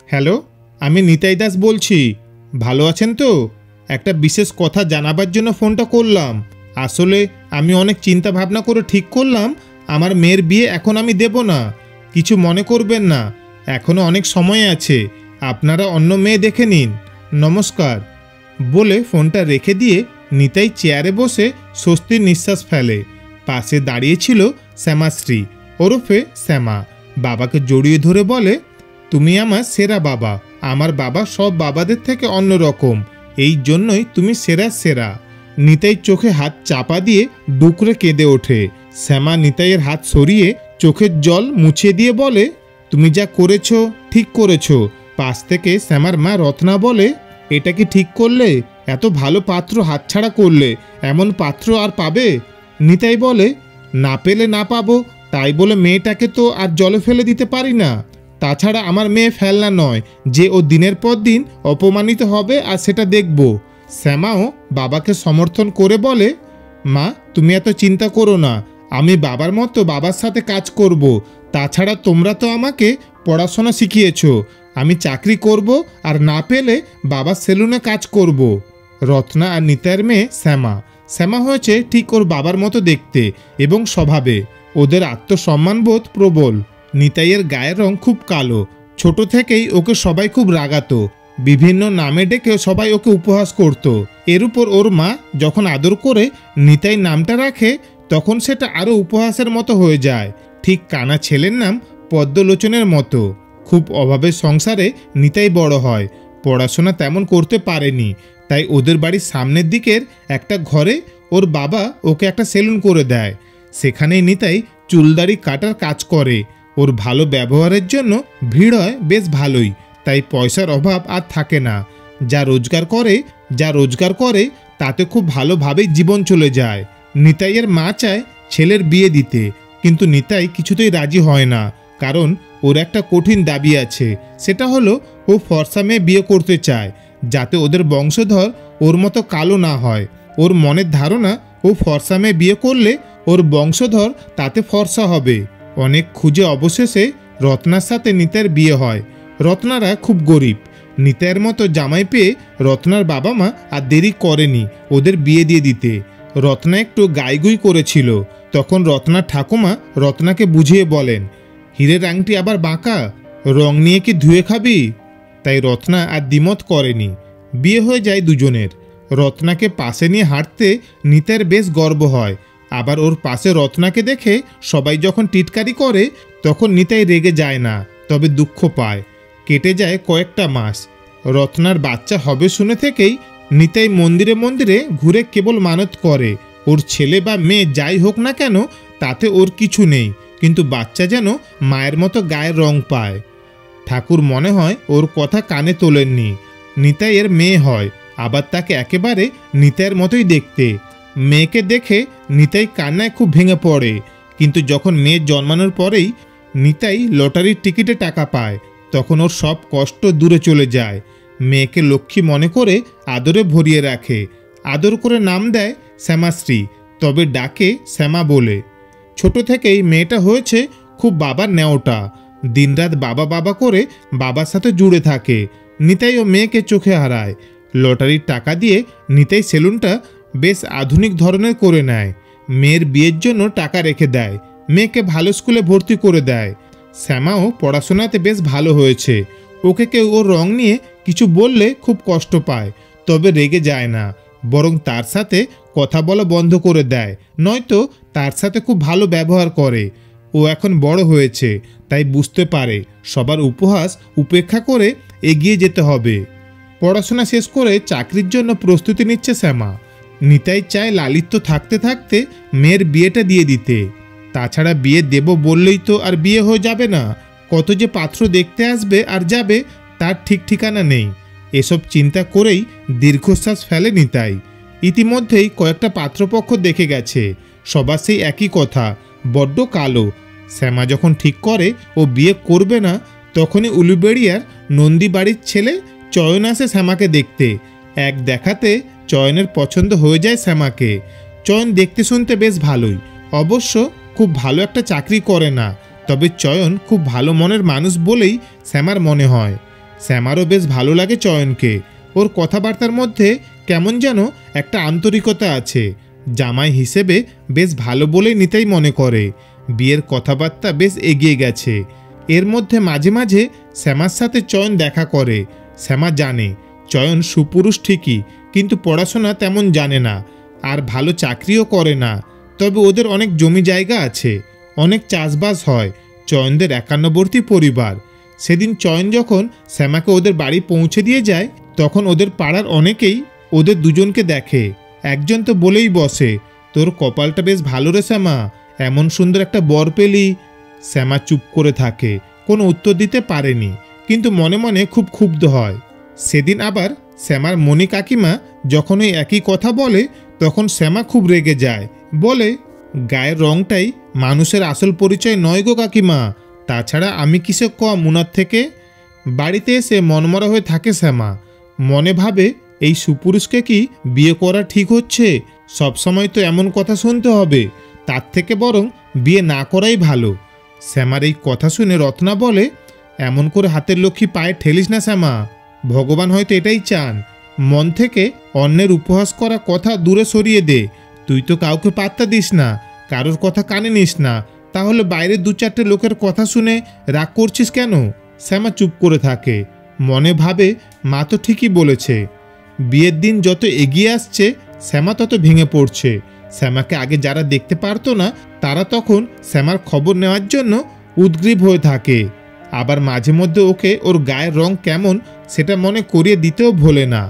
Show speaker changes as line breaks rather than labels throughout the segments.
Hello, আমি নিতাই দাস বলছি। ভালো আছেন তো? একটা বিশেষ কথা জানাবার জন্য ফোনটা করলাম। আসলে আমি অনেক চিন্তা ভাবনা করে ঠিক করলাম আমার মেয়ের বিয়ে এখন আমি দেব না। কিছু মনে করবেন না, এখনও অনেক সময় আছে। আপনারা অন্য মেয়ে দেখে নিন। নমস্কার। বলে ফোনটা রেখে দিয়ে নিতাই চেয়ারে বসে স্বস্তির নিঃশ্বাস ফেলে। পাশে দাঁড়িয়েছিল শ্যামাশ্রী ওরফে শ্যামা। বাবাকে জড়িয়ে ধরে বলে, তুমি আমার সেরা বাবা। আমার বাবা সব বাবাদের থেকে অন্যরকম, এই জন্যই তুমি সেরা সেরা। নিতাই চোখে হাত চাপা দিয়ে ডুকরে কেঁদে ওঠে। শ্যামা নিতাইয়ের হাত সরিয়ে চোখের জল মুছিয়ে দিয়ে বলে, তুমি যা করেছ ঠিক করেছ। পাশ থেকে শ্যামার মা রত্না বলে, এটা কি ঠিক করলে? এত ভালো পাত্র হাতছাড়া করলে, এমন পাত্র আর পাবে? নিতাই বলে, না পেলে না পাবো তাই বলে মেয়েটাকে তো আর জলে ফেলে দিতে পারি না। তাছাড়া আমার মেয়ে ফেলনা নয় যে ও দিনের পর দিন অপমানিত হবে আর সেটা দেখব। শ্যামাও বাবাকে সমর্থন করে বলে, মা তুমি এত চিন্তা করো না, আমি বাবার মতো বাবার সাথে কাজ করব। তাছাড়া তোমরা তো আমাকে পড়াশোনা শিখিয়েছ, আমি চাকরি করব আর না পেলে বাবার সেলুনে কাজ করব। রত্না আর নিতাইয়ের মেয়ে শ্যামা। শ্যামা হয়েছে ঠিক ওর বাবার মতো দেখতে এবং স্বভাবে। ওদের আত্মসম্মানবোধ প্রবল। নিতাইয়ের গায়ের রং খুব কালো। ছোট থেকেই ওকে সবাই খুব রাগাতো, বিভিন্ন নামে ডেকে সবাই ওকে উপহাস করত। এর উপর ওর মা যখন আদর করে নিতাই নামটা রাখে তখন সেটা আরও উপহাসের মতো হয়ে যায়, ঠিক কানা ছেলের নাম পদ্মলোচনের মতো। খুব অভাবের সংসারে নিতাই বড় হয়, পড়াশোনা তেমন করতে পারেনি। তাই ওদের বাড়ির সামনের দিকের একটা ঘরে ওর বাবা ওকে একটা সেলুন করে দেয়। সেখানেই নিতাই চুলদাড়ি কাটার কাজ করে। ওর ভালো ব্যবহারের জন্য ভিড় হয় বেশ ভালোই, তাই পয়সার অভাব আর থাকে না। যা রোজগার করে তাতে খুব ভালোভাবেই জীবন চলে যায়। নিতাইয়ের মা চায় ছেলের বিয়ে দিতে, কিন্তু নিতাই কিছুতেই রাজি হয় না, কারণ ওর একটা কঠিন দাবি আছে। সেটা হলো ও ফর্সা মেয়ে বিয়ে করতে চায়, যাতে ওদের বংশধর ওর মতো কালো না হয়। ওর মনের ধারণা ও ফর্সা মেয়ে বিয়ে করলে ওর বংশধর তাতে ফর্সা হবে। অনেক খুঁজে অবশেষে রত্নার সাথে নিতাইয়ের বিয়ে হয়। রত্নারা খুব গরিব। নিতাইয়ের মতো জামাই পেয়ে রত্নার বাবা মা আর দেরি করেনি ওদের বিয়ে দিয়ে দিতে। রত্না একটু গাইগুই করেছিল, তখন রত্নার ঠাকুমা রত্নাকে বুঝিয়ে বলেন, হীরের আংটি আবার বাঁকা, রং নিয়ে কি ধুয়ে খাবি? তাই রত্না আর দ্বিমত করেনি। বিয়ে হয়ে যায় দুজনের। রত্নাকে পাশে নিয়ে হাঁটতে নিতাইয়ের বেশ গর্ব হয়। আবার ওর পাশে রত্নাকে দেখে সবাই যখন টিটকারি করে তখন নিতাই রেগে যায় না, তবে দুঃখ পায়। কেটে যায় কয়েকটা মাস। রত্নার বাচ্চা হবে শুনে থেকেই নিতাই মন্দিরে মন্দিরে ঘুরে কেবল মানত করে, ওর ছেলে বা মেয়ে যাই হোক না কেন তাতে ওর কিছু নেই, কিন্তু বাচ্চা যেন মায়ের মতো গায়ের রং পায়। ঠাকুর মনে হয় ওর কথা কানে তোলেননি। নিতাইয়ের মেয়ে হয়, আবার তাকে একেবারে নিতাইয়ের মতোই দেখতে। মেয়েকে দেখে নিতাই কান্নায় খুব ভেঙে পড়ে, কিন্তু যখন মেয়ে জন্মানোর পরেই নিতাই লটারির টিকিটে টাকা পায় তখন ওর সব কষ্ট দূরে চলে যায়। মেয়েকে লক্ষ্মী মনে করে আদরে ভরিয়ে রাখে। আদর করে নাম দেয় শ্যামাশ্রী, তবে ডাকে শ্যামা বলে। ছোট থেকেই মেয়েটা হয়েছে খুব বাবার নেওটা। দিনরাত বাবা বাবা করে বাবার সাথে জুড়ে থাকে। নিতাই ও মেয়েকে চোখে হারায়। লটারির টাকা দিয়ে নিতাই সেলুনটা বেশ আধুনিক ধরনের করে নেয়। মেয়ের বিয়ের জন্য টাকা রেখে দেয়, মেয়েকে ভালো স্কুলে ভর্তি করে দেয়। শ্যামাও পড়াশোনাতে বেশ ভালো হয়েছে। ওকে কেউ ওর রং নিয়ে কিছু বললে খুব কষ্ট পায়, তবে রেগে যায় না, বরং তার সাথে কথা বলা বন্ধ করে দেয়, নয়তো তার সাথে খুব ভালো ব্যবহার করে। ও এখন বড় হয়েছে, তাই বুঝতে পারে সবার উপহাস উপেক্ষা করে এগিয়ে যেতে হবে। পড়াশোনা শেষ করে চাকরির জন্য প্রস্তুতি নিচ্ছে শ্যামা। নিতাই চায় লালিত্য থাকতে থাকতে মেয়ের বিয়েটা দিয়ে দিতে। তাছাড়া বিয়ে দেব বললেই তো আর বিয়ে হয়ে যাবে না। কত যে পাত্র দেখতে আসবে আর যাবে তার ঠিক ঠিকানা নেই। এসব চিন্তা করেই দীর্ঘশ্বাস ফেলে নিতাই। ইতিমধ্যেই কয়েকটা পাত্রপক্ষ দেখে গেছে, সবার সেই একই কথা, বড্ড কালো। শ্যামা যখন ঠিক করে ও বিয়ে করবে না, তখনই উলুবেড়িয়ার নন্দী বাড়ির ছেলে চয়ন আসে শ্যামাকে দেখতে। এক দেখাতে চয়নের পছন্দ হয়ে যায় শ্যামাকে। চয়ন দেখতে শুনতে বেশ ভালোই, অবশ্য খুব ভালো একটা চাকরি করে না, তবে চয়ন খুব ভালো মনের মানুষ বলেই শ্যামার মনে হয়। শ্যামারও বেশ ভালো লাগে চয়নকে। ওর কথাবার্তার মধ্যে কেমন যেন একটা আন্তরিকতা আছে। জামাই হিসেবে বেশ ভালো বলেই নিতাই মনে করে। বিয়ের কথাবার্তা বেশ এগিয়ে গেছে। এর মধ্যে মাঝে মাঝে শ্যামার সাথে চয়ন দেখা করে। শ্যামা জানে চয়ন সুপুরুষ ঠিকই, কিন্তু পড়াশোনা তেমন জানে না, আর ভালো চাকরিও করে না। তবে ওদের অনেক জমি জায়গা আছে, অনেক চাষবাস হয়। চয়নদের একান্নবর্তী পরিবার। সেদিন চয়ন যখন শ্যামাকে ওদের বাড়ি পৌঁছে দিয়ে যায়, তখন ওদের পাড়ার অনেকেই ওদের দুজনকে দেখে। একজন তো বলেই বসে, তোর কপালটা বেশ ভালো রে শ্যামা, এমন সুন্দর একটা বর পেলি। শ্যামা চুপ করে থাকে, কোনো উত্তর দিতে পারেনি, কিন্তু মনে মনে খুব ক্ষুব্ধ হয়। সেদিন আবার শ্যামার মণি কাকিমা যখন ওই একই কথা বলে, তখন শ্যামা খুব রেগে যায়। বলে, গায়ের রংটাই মানুষের আসল পরিচয় নয় গো কাকিমা, তাছাড়া আমি কিসে কম উনার থেকে। বাড়িতে এসে মনমরা হয়ে থাকে শ্যামা। মনে ভাবে, এই সুপুরুষকে কি বিয়ে করা ঠিক হচ্ছে? সবসময় তো এমন কথা শুনতে হবে, তার থেকে বরং বিয়ে না করাই ভালো। শ্যামার এই কথা শুনে রত্না বলে, এমন করে হাতের লক্ষ্মী পায়ে ঠেলিস না শ্যামা, ভগবান হয়তো এটাই চান। মন থেকে অন্যের উপহাস করা কথা দূরে সরিয়ে দে। তুই তো কাউকে পাত্তা দিস না, কারোর কথা কানে নিস না, তাহলে বাইরে দু চারটে লোকের কথা শুনে রাগ করছিস কেন? শ্যামা চুপ করে থাকে। মনে ভাবে, মা তো ঠিকই বলেছে। বিয়ের দিন যত এগিয়ে আসছে শ্যামা তত ভেঙে পড়ছে। শ্যামাকে আগে যারা দেখতে পারতো না, তারা তখন শ্যামার খবর নেওয়ার জন্য উদগ্রীব হয়ে থাকে। আবার মাঝে মধ্যে ওকে ওর গায়ের রং কেমন সেটা মনে করিয়ে দিতেও ভোলে না।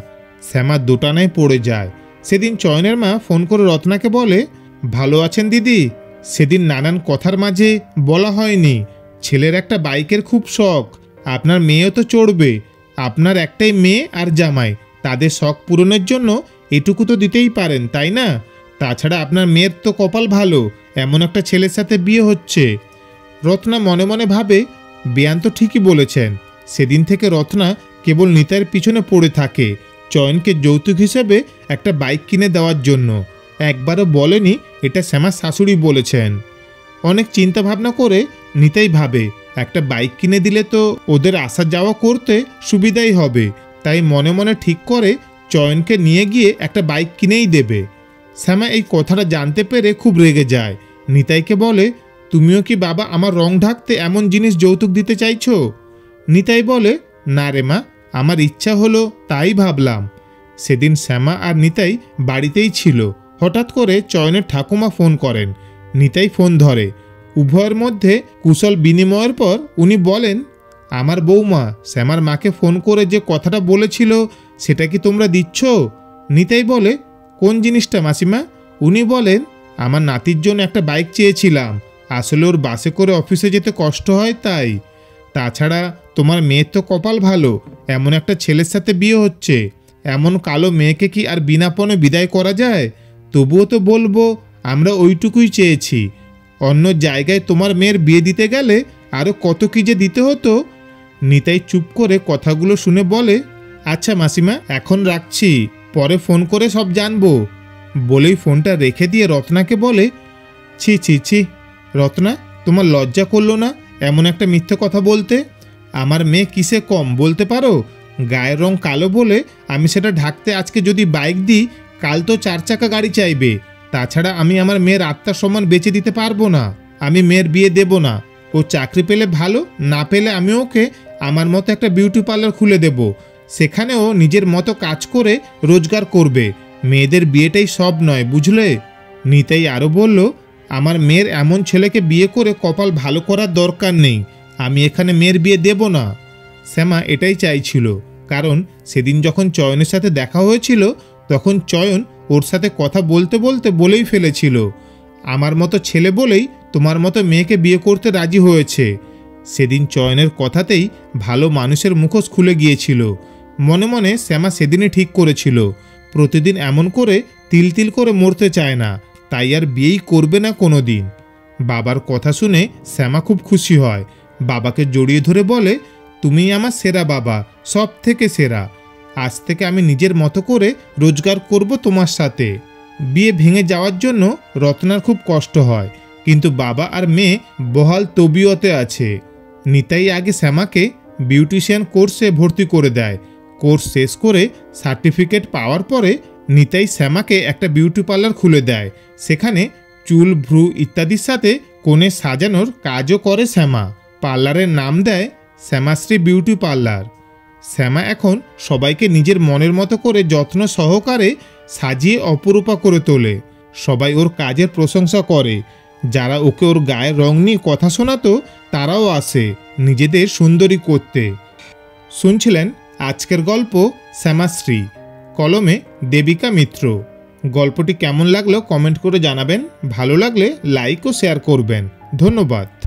শ্যামা দোটানায় পড়ে যায়। সেদিন চয়নের মা ফোন করে রত্নাকে বলে, ভালো আছেন দিদি? সেদিন নানান কথার মাঝে বলা হয়নি, ছেলের একটা বাইকের খুব শখ, আপনার মেয়েও তো চড়বে। আপনার একটাই মেয়ে আর জামাই, তাদের শখ পূরণের জন্য এটুকু তো দিতেই পারেন, তাই না? তাছাড়া আপনার মেয়ের তো কপাল ভালো, এমন একটা ছেলের সাথে বিয়ে হচ্ছে। রত্না মনে মনে ভাবে, বেয়ান তো ঠিকই বলেছেন। সেদিন থেকে রত্না কেবল নিতাইয়ের পিছনে পড়ে থাকে, চয়নকে যৌতুক হিসেবে একটা বাইক কিনে দেওয়ার জন্য। একবারও বলেনি এটা শ্যামার শাশুড়ি বলেছেন। অনেক চিন্তা ভাবনা করে নিতাই ভাবে, একটা বাইক কিনে দিলে তো ওদের আসা যাওয়া করতে সুবিধাই হবে। তাই মনে মনে ঠিক করে চয়নকে নিয়ে গিয়ে একটা বাইক কিনেই দেবে। শ্যামা এই কথাটা জানতে পেরে খুব রেগে যায়। নিতাইকে বলে, তুমিও কি বাবা আমার রং ঢাকতে এমন জিনিস যৌতুক দিতে চাইছো? নিতাই বলে, না রে মা, আমার ইচ্ছা হলো তাই ভাবলাম। সেদিন শ্যামা আর নিতাই বাড়িতেই ছিল। হঠাৎ করে চয়নের ঠাকুমা ফোন করেন। নিতাই ফোন ধরে। উভয়ের মধ্যে কুশল বিনিময়ের পর উনি বলেন, আমার বৌমা শ্যামার মাকে ফোন করে যে কথাটা বলেছিল সেটা কি তোমরা দিচ্ছ? নিতাই বলে, কোন জিনিসটা মাসিমা? উনি বলেন, আমার নাতির জন্য একটা বাইক চেয়েছিলাম, আসলে ওর বাসে করে অফিসে যেতে কষ্ট হয় তাই। তাছাড়া তোমার মেয়ের তো কপাল ভালো, এমন একটা ছেলের সাথে বিয়ে হচ্ছে। এমন কালো মেয়েকে কি আর বিনা পণে বিদায় করা যায়? তবুও তো বলবো আমরা ওইটুকুই চেয়েছি। অন্য জায়গায় তোমার মেয়ের বিয়ে দিতে গেলে আরও কত কি যে দিতে হতো। নিতাই চুপ করে কথাগুলো শুনে বলে, আচ্ছা মাসিমা, এখন রাখছি, পরে ফোন করে সব জানবো। বলেই ফোনটা রেখে দিয়ে রত্নাকে বলে, ছি ছি ছি রত্না, তোমার লজ্জা করলো না এমন একটা মিথ্যে কথা বলতে? আমার মেয়ে কিসে কম বলতে পারো? গায়ের রং কালো বলে আমি সেটা ঢাকতে আজকে যদি বাইক দিই, কাল তো 4 চাকা গাড়ি চাইবে। তাছাড়া আমি আমার মেয়ের আত্মার সম্মান বেঁচে দিতে পারবো না। আমি মেয়ের বিয়ে দেব না। ও চাকরি পেলে ভালো, না পেলে আমি ওকে আমার মতো একটা বিউটি পার্লার খুলে দেব। সেখানেও নিজের মতো কাজ করে রোজগার করবে। মেয়েদের বিয়েটাই সব নয়, বুঝলে? নিতাই আরও বলল, আমার মেয়ের এমন ছেলেকে বিয়ে করে কপাল ভালো করার দরকার নেই। আমি এখানে মেয়ের বিয়ে দেব না। শ্যামা এটাই চাইছিল, কারণ সেদিন যখন চয়নের সাথে দেখা হয়েছিল তখন চয়ন ওর সাথে কথা বলতে বলতে বলেই ফেলেছিল, আমার মতো ছেলে বলেই তোমার মতো মেয়েকে বিয়ে করতে রাজি হয়েছে। সেদিন চয়নের কথাতেই ভালো মানুষের মুখোশ খুলে গিয়েছিল। মনে মনে শ্যামা সেদিনই ঠিক করেছিল, প্রতিদিন এমন করে তিল তিল করে মরতে চায় না, তাই আর বিয়েই করবে না কোনো দিন। বাবার কথা শুনে শ্যামা খুব খুশি হয়। বাবাকে জড়িয়ে ধরে বলে, তুমি আমার সেরা বাবা, সব থেকে সেরা। আজ থেকে আমি নিজের মতো করে রোজগার করব তোমার সাথে। বিয়ে ভেঙে যাওয়ার জন্য রত্নার খুব কষ্ট হয়, কিন্তু বাবা আর মেয়ে বহাল তবিয়তে আছে। নিতাই আগে শ্যামাকে বিউটিশিয়ান কোর্সে ভর্তি করে দেয়। কোর্স শেষ করে সার্টিফিকেট পাওয়ার পরে নিতাই শ্যামাকে একটা বিউটি পার্লার খুলে দেয়। সেখানে চুল, ভ্রু ইত্যাদির সাথে কোণে সাজানোর কাজও করে শ্যামা। পার্লারের নাম দেয় শ্যামাশ্রী বিউটি পার্লার। শ্যামা এখন সবাইকে নিজের মনের মতো করে যত্ন সহকারে সাজিয়ে অপরূপা করে তোলে। সবাই ওর কাজের প্রশংসা করে। যারা ওকে ওর গায়ের রং নিয়ে কথা শোনাতো তারাও আসে নিজেদের সুন্দরী করতে। শুনছিলেন আজকের গল্প শ্যামাশ্রী, কলমে দেবিকা মিত্র। গল্পটি কেমন লাগলো কমেন্ট করে জানাবেন। ভালো লাগলে লাইক ও শেয়ার করবেন। ধন্যবাদ।